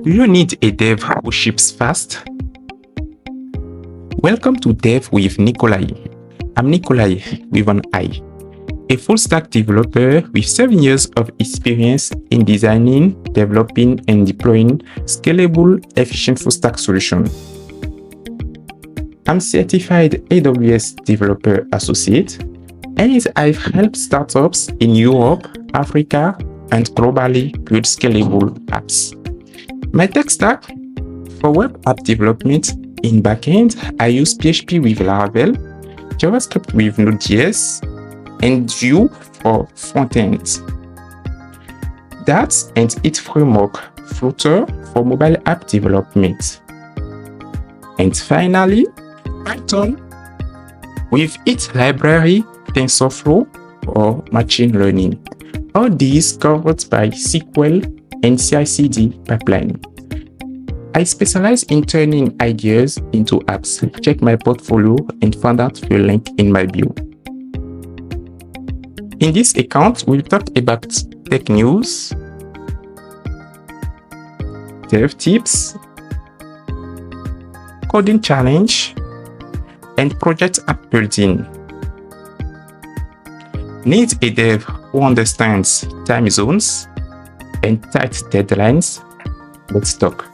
Do you need a dev who ships fast? Welcome to Dev with Nikolaï. I'm Nikolaï with an I, a full-stack developer with 7 years of experience in designing, developing, and deploying scalable, efficient full-stack solutions. I'm Certified AWS Developer Associate, and I've helped startups in Europe, Africa, and globally build scalable apps. My tech stack: for web app development in backend, I use PHP with Laravel, JavaScript with Node.js, and Vue for frontend. That's and its framework, Flutter, for mobile app development. And finally, Python with its library, TensorFlow, or machine learning. All these covered by SQL and CI/CD pipeline. I specialize in turning ideas into apps. Check my portfolio and find out the link in my bio. In this account, we'll talk about tech news, dev tips, coding challenge, and project app building. Need a dev who understands time zones and tight deadlines? Let's talk.